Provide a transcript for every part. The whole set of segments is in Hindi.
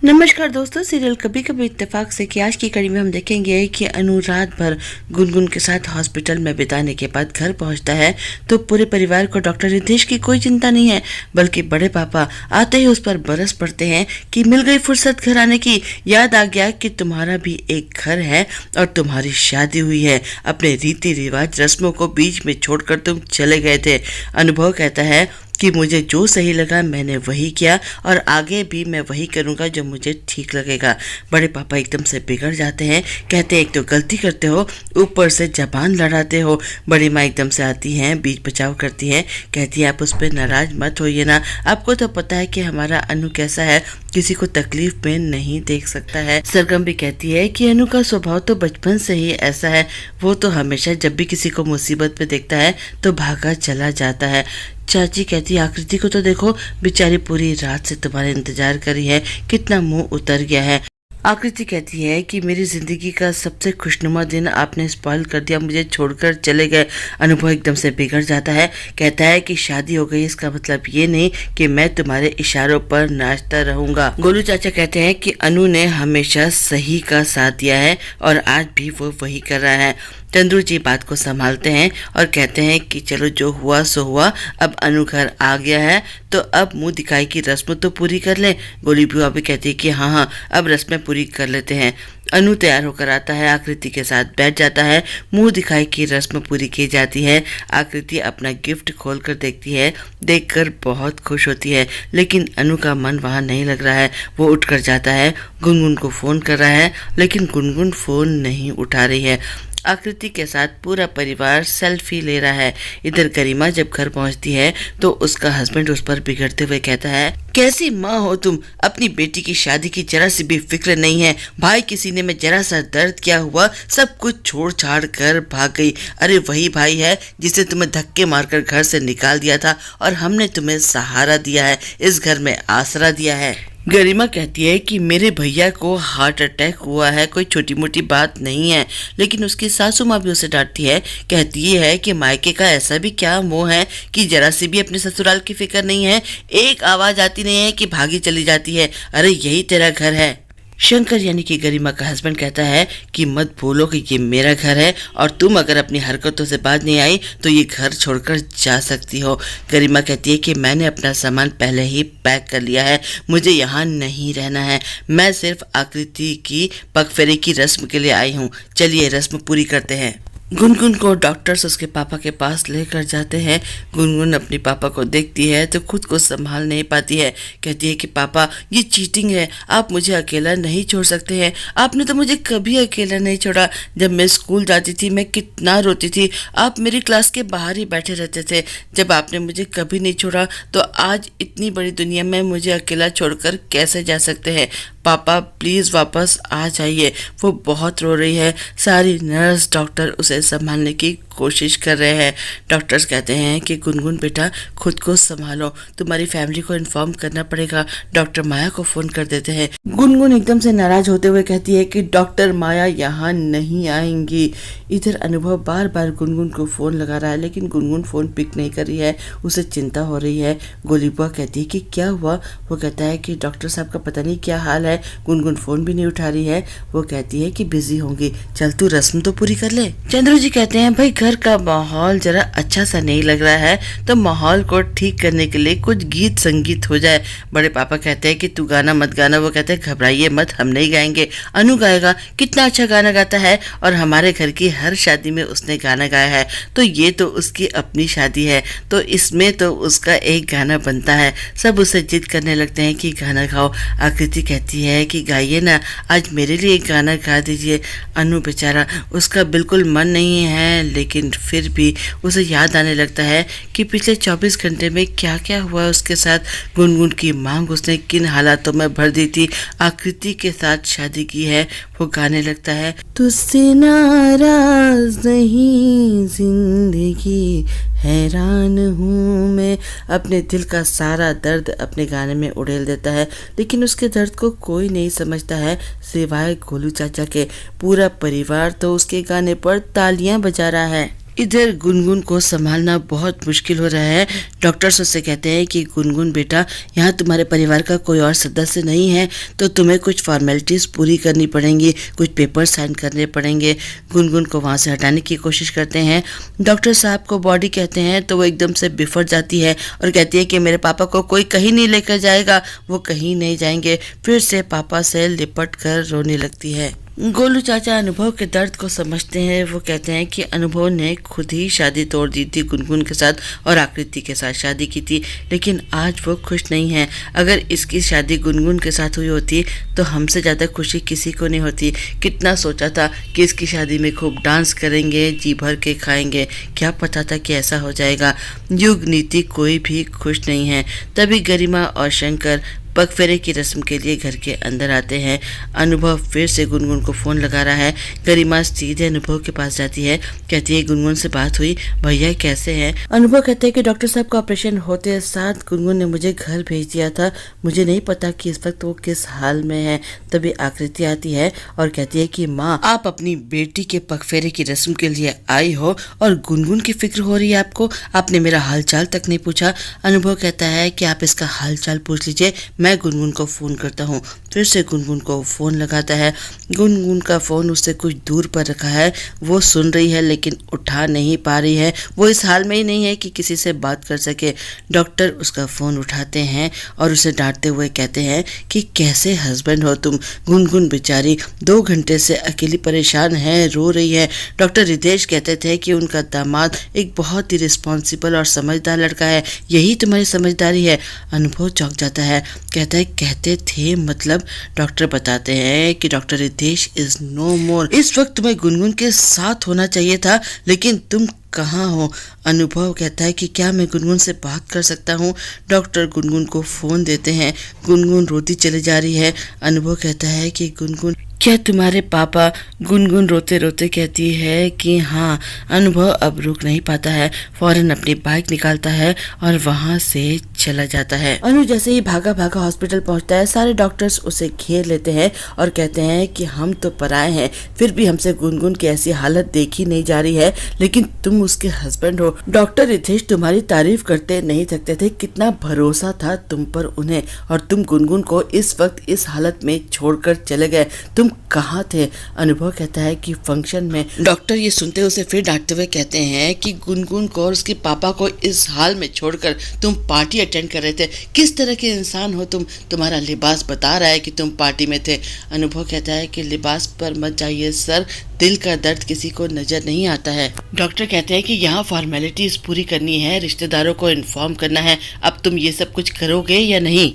नमस्कार दोस्तों, सीरियल कभी कभी इत्तेफाक से कि आज की कड़ी में हम देखेंगे कि अनु रात भर गुनगुन के साथ हॉस्पिटल में बिताने के बाद घर पहुंचता है तो पूरे परिवार को डॉक्टर रितेश की कोई चिंता नहीं है, बल्कि बड़े पापा आते ही उस पर बरस पड़ते हैं कि मिल गई फुर्सत घर आने की। याद आ गया कि तुम्हारा भी एक घर है और तुम्हारी शादी हुई है। अपने रीति रिवाज रस्मों को बीच में छोड़कर तुम चले गए थे। अनुभव कहता है कि मुझे जो सही लगा मैंने वही किया और आगे भी मैं वही करूँगा जो मुझे ठीक लगेगा। बड़े पापा एकदम से बिगड़ जाते हैं, कहते हैं एक तो गलती करते हो, ऊपर से जबान लड़ाते हो। बड़ी माँ एकदम से आती हैं, बीच बचाव करती हैं, कहती है आप उस पर नाराज मत होइए ना, आपको तो पता है कि हमारा अनु कैसा है, किसी को तकलीफ में नहीं देख सकता है। सरगम भी कहती है कि अनु का स्वभाव तो बचपन से ही ऐसा है, वो तो हमेशा जब भी किसी को मुसीबत में देखता है तो भागा चला जाता है। चाची कहती है आकृति को तो देखो, बेचारी पूरी रात से तुम्हारा इंतजार करी है, कितना मुंह उतर गया है। आकृति कहती है कि मेरी जिंदगी का सबसे खुशनुमा दिन आपने स्पॉइल कर दिया, मुझे छोड़कर चले गए। अनुभव एकदम से बिगड़ जाता है, कहता है कि शादी हो गई इसका मतलब ये नहीं कि मैं तुम्हारे इशारों पर नाचता रहूंगा। गोलू चाचा कहते हैं कि अनु ने हमेशा सही का साथ दिया है और आज भी वो वही कर रहा है। चंद्रू जी बात को संभालते हैं और कहते हैं कि चलो जो हुआ सो हुआ, अब अनु घर आ गया है तो अब मुंह दिखाई की रस्म तो पूरी कर ले। गोली बुआ भी कहती है कि हाँ अब रस्में पूरी कर लेते हैं। अनु तैयार होकर आता है, आकृति के साथ बैठ जाता है, मुंह दिखाई की रस्म पूरी की जाती है। आकृति अपना गिफ्ट खोलकर देखती है, देखकर बहुत खुश होती है, लेकिन अनु का मन वहाँ नहीं लग रहा है। वो उठकर जाता है, गुनगुन को फोन कर रहा है, लेकिन गुनगुन फोन नहीं उठा रही है। आकृति के साथ पूरा परिवार सेल्फी ले रहा है। इधर गरिमा जब घर पहुंचती है तो उसका हस्बैंड उस पर बिगड़ते हुए कहता है कैसी माँ हो तुम, अपनी बेटी की शादी की जरा सी भी फिक्र नहीं है, भाई के सीने में जरा सा दर्द क्या हुआ सब कुछ छोड़ छाड़ कर भाग गई। अरे वही भाई है जिसे तुम्हें धक्के मारकर घर से निकाल दिया था और हमने तुम्हें सहारा दिया है, इस घर में आसरा दिया है। गरिमा कहती है कि मेरे भैया को हार्ट अटैक हुआ है, कोई छोटी मोटी बात नहीं है, लेकिन उसकी सासू माँ भी उसे डांटती है, कहती है कि मायके का ऐसा भी क्या मोह है कि जरा सी भी अपने ससुराल की फिक्र नहीं है, एक आवाज आती नहीं है कि भागी चली जाती है। अरे यही तेरा घर है। शंकर यानी कि गरिमा का हस्बैंड कहता है कि मत भूलो कि ये मेरा घर है और तुम अगर अपनी हरकतों से बाज नहीं आई तो ये घर छोड़कर जा सकती हो। गरिमा कहती है कि मैंने अपना सामान पहले ही पैक कर लिया है, मुझे यहाँ नहीं रहना है, मैं सिर्फ आकृति की पगफेरे की रस्म के लिए आई हूँ, चलिए रस्म पूरी करते हैं। गुनगुन को डॉक्टर्स उसके पापा के पास लेकर जाते हैं। गुनगुन अपने पापा को देखती है तो खुद को संभाल नहीं पाती है, कहती है कि पापा ये चीटिंग है, आप मुझे अकेला नहीं छोड़ सकते हैं, आपने तो मुझे कभी अकेला नहीं छोड़ा, जब मैं स्कूल जाती थी मैं कितना रोती थी, आप मेरी क्लास के बाहर ही बैठे रहते थे, जब आपने मुझे कभी नहीं छोड़ा तो आज इतनी बड़ी दुनिया में मुझे अकेला छोड़कर कैसे जा सकते हैं। पापा प्लीज़ वापस आ जाइए। वो बहुत रो रही है, सारी नर्स डॉक्टर उसे संभालने की कोशिश कर रहे हैं। डॉक्टर्स कहते हैं कि गुनगुन बेटा खुद को संभालो, तुम्हारी फैमिली को इन्फॉर्म करना पड़ेगा। डॉक्टर माया को फोन कर देते हैं। गुनगुन एकदम से नाराज होते हुए कहती है कि डॉक्टर माया यहाँ नहीं आएंगी। इधर अनुभव बार बार गुनगुन को फोन लगा रहा है, लेकिन गुनगुन फोन पिक नहीं कर रही है, उसे चिंता हो रही है। गोली बुआ कहती है कि क्या हुआ, वो कहता है कि डॉक्टर साहब का पता नहीं क्या हाल है, गुनगुन फोन भी नहीं उठा रही है, वो कहती है कि बिजी होंगी, चल तू रस्म तो पूरी कर ले। चंद्रू जी कहते हैं भाई घर का माहौल जरा अच्छा सा नहीं लग रहा है, तो माहौल को ठीक करने के लिए कुछ गीत संगीत हो जाए। बड़े पापा कहते हैं कि तू गाना मत गाना, वो कहते हैं घबराइए मत, हम नहीं गाएंगे, अनु गाएगा, कितना अच्छा गाना गाता है और हमारे घर की हर शादी में उसने गाना गाया है, तो ये तो उसकी अपनी शादी है तो इसमें तो उसका एक गाना बनता है। सब उसे जिद करने लगते हैं कि गाना गाओ। आकृति कहती है कि गाइए ना, आज मेरे लिए एक गाना गा दीजिए। अनु बेचारा उसका बिल्कुल मन नहीं है, लेकिन फिर भी उसे याद आने लगता है कि पिछले 24 घंटे में क्या क्या हुआ उसके साथ। गुनगुन की मांग उसने किन हालातों में भर दी थी, आकृति के साथ शादी की है। वो गाने लगता है तुझसे नाराज नहीं जिंदगी हैरान हूँ मैं। अपने दिल का सारा दर्द अपने गाने में उड़ेल देता है, लेकिन उसके दर्द को कोई नहीं समझता है सिवाय गोलू चाचा के। पूरा परिवार तो उसके गाने पर तालियां बजा रहा है। इधर गुनगुन को संभालना बहुत मुश्किल हो रहा है। डॉक्टर्स उससे कहते हैं कि गुनगुन बेटा, यहाँ तुम्हारे परिवार का कोई और सदस्य नहीं है, तो तुम्हें कुछ फॉर्मेलिटीज़ पूरी करनी पड़ेंगी, कुछ पेपर साइन करने पड़ेंगे। गुनगुन को वहाँ से हटाने की कोशिश करते हैं। डॉक्टर साहब को बॉडी कहते हैं तो वो एकदम से बिफर जाती है और कहती है कि मेरे पापा को कोई कहीं नहीं लेकर जाएगा, वो कहीं नहीं जाएंगे। फिर से पापा से लिपट कर रोने लगती है। गोलू चाचा अनुभव के दर्द को समझते हैं। वो कहते हैं कि अनुभव ने खुद ही शादी तोड़ दी थी गुनगुन के साथ और आकृति के साथ शादी की थी, लेकिन आज वो खुश नहीं है। अगर इसकी शादी गुनगुन के साथ हुई होती तो हमसे ज़्यादा खुशी किसी को नहीं होती। कितना सोचा था कि इसकी शादी में खूब डांस करेंगे, जी भर के खाएंगे, क्या पता था कि ऐसा हो जाएगा। युग नीति कोई भी खुश नहीं है। तभी गरिमा और शंकर पगफेरे की रस्म के लिए घर के अंदर आते हैं। अनुभव फिर से गुनगुन को फ़ोन लगा रहा है। गरिमा सीधे अनुभव के पास जाती है, कहती है गुनगुन से बात हुई, भैया कैसे हैं? अनुभव कहते हैं कि डॉक्टर साहब का ऑपरेशन होते साथ गुनगुन ने मुझे घर भेज दिया था, मुझे नहीं पता कि इस वक्त वो किस हाल में है। तभी आकृति आती है और कहती है कि माँ, आप अपनी बेटी के पगफेरे की रस्म के लिए आई हो और गुनगुन की फिक्र हो रही है आपको, आपने मेरा हालचाल तक नहीं पूछा। अनुभव कहता है कि आप इसका हालचाल पूछ लीजिए, मैं गुनगुन को फ़ोन करता हूँ। फिर से गुनगुन को फ़ोन लगाता है। गुनगुन का फ़ोन उससे कुछ दूर पर रखा है। वो सुन रही है लेकिन उठा नहीं पा रही है। वो इस हाल में ही नहीं है कि किसी से बात कर सके। डॉक्टर उसका फ़ोन उठाते हैं और उसे डांटते हुए कहते हैं कि कैसे हस्बैंड हो तुम। गुनगुन बेचारी 2 घंटे से अकेली परेशान है, रो रही है। डॉक्टर रितेश कहते थे कि उनका दामाद एक बहुत ही रिस्पॉन्सिबल और समझदार लड़का है, यही तुम्हारी समझदारी है। अनुभव चौंक जाता है, कहता है कहते थे मतलब? डॉक्टर बताते हैं कि डॉक्टर रितेश इज नो मोर। इस वक्त तुम्हें गुनगुन के साथ होना चाहिए था, लेकिन तुम कहाँ हो? अनुभव कहता है कि क्या मैं गुनगुन से बात कर सकता हूँ? डॉक्टर गुनगुन को फ़ोन देते हैं। गुनगुन रोती चली जा रही है। अनुभव कहता है कि गुनगुन, क्या तुम्हारे पापा? गुनगुन रोते रोते कहती है कि हाँ। अनुभव अब रुक नहीं पाता है, फौरन अपनी बाइक निकालता है और वहाँ से चला जाता है। अनु जैसे ही भागा भागा हॉस्पिटल पहुँचता है, सारे डॉक्टर्स उसे घेर लेते हैं और कहते हैं कि हम तो पराए हैं, फिर भी हमसे गुनगुन की ऐसी हालत देखी नहीं जा रही है, लेकिन तुम उसके हस्बैंड हो। डॉक्टर रितेश तुम्हारी तारीफ करते नहीं थकते थे, कितना भरोसा था तुम पर उन्हें, और तुम गुनगुन को इस वक्त इस हालत में छोड़कर चले गए। तुम कहाँ थे? अनुभव कहता है कि फंक्शन में। डॉक्टर ये सुनते उसे फिर डांटते हुए कहते हैं कि गुनगुन को और उसके पापा को इस हाल में छोड़कर तुम पार्टी अटेंड कर रहे थे। किस तरह के इंसान हो तुम? तुम्हारा लिबास बता रहा है कि तुम पार्टी में थे। अनुभव कहता है कि लिबास पर मत जाइए सर, दिल का दर्द किसी को नजर नहीं आता है। डॉक्टर कहते हैं कि यहाँ फॉर्मेलिटीज पूरी करनी है, रिश्तेदारों को इन्फॉर्म करना है। अब तुम ये सब कुछ करोगे या नहीं?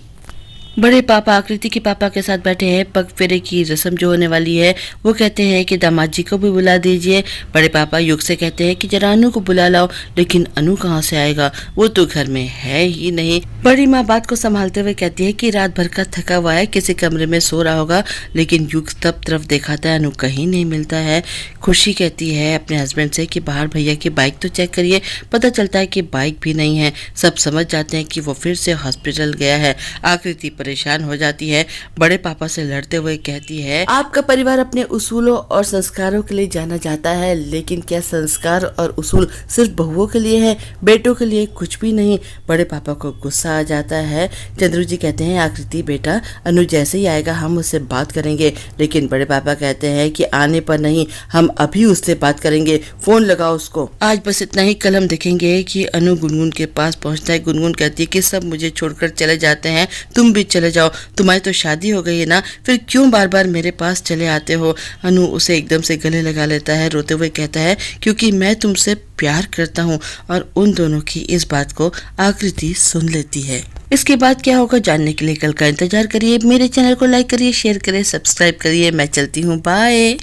बड़े पापा आकृति के पापा के साथ बैठे हैं। पगफेरे की रस्म जो होने वाली है, वो कहते हैं कि दामाद जी को भी बुला दीजिए। बड़े पापा युग से कहते हैं कि जरा अनु को बुला लाओ, लेकिन अनु कहाँ से आएगा, वो तो घर में है ही नहीं। बड़ी माँ बात को संभालते हुए कहती है कि रात भर का थका हुआ है, किसी कमरे में सो रहा होगा, लेकिन युग सब तरफ दिखाता है, अनु कहीं नहीं मिलता है। खुशी कहती है अपने हस्बैंड से कि बाहर भैया की बाइक तो चेक करिए। पता चलता है कि बाइक भी नहीं है। सब समझ जाते हैं कि वो फिर से हॉस्पिटल गया है। आकृति परेशान हो जाती है, बड़े पापा से लड़ते हुए कहती है, आपका परिवार अपने उसूलों और संस्कारों के लिए जाना जाता है, लेकिन क्या संस्कार और उसूल सिर्फ बहुओं के लिए है, बेटों के लिए कुछ भी नहीं। बड़े पापा को गुस्सा आ जाता है। चंद्रू जी कहते हैं, आकृति बेटा, अनु जैसे ही आएगा हम उससे बात करेंगे, लेकिन बड़े पापा कहते हैं कि आने पर नहीं, हम अभी उससे बात करेंगे, फोन लगाओ उसको। आज बस इतना ही, कल हम देखेंगे कि अनु गुनगुन के पास पहुंचता है। गुनगुन कहती है कि सब मुझे छोड़कर चले जाते हैं, तुम भी चले जाओ, तुम्हारी तो शादी हो गई है ना, फिर क्यों बार बार मेरे पास चले आते हो? अनु उसे एकदम से गले लगा लेता है, रोते हुए कहता है क्योंकि मैं तुमसे प्यार करता हूँ। और उन दोनों की इस बात को आकृति सुन लेती है। इसके बाद क्या होगा जानने के लिए कल का इंतजार करिए। मेरे चैनल को लाइक करिए, शेयर करिए, सब्सक्राइब करिए। मैं चलती हूँ, बाय।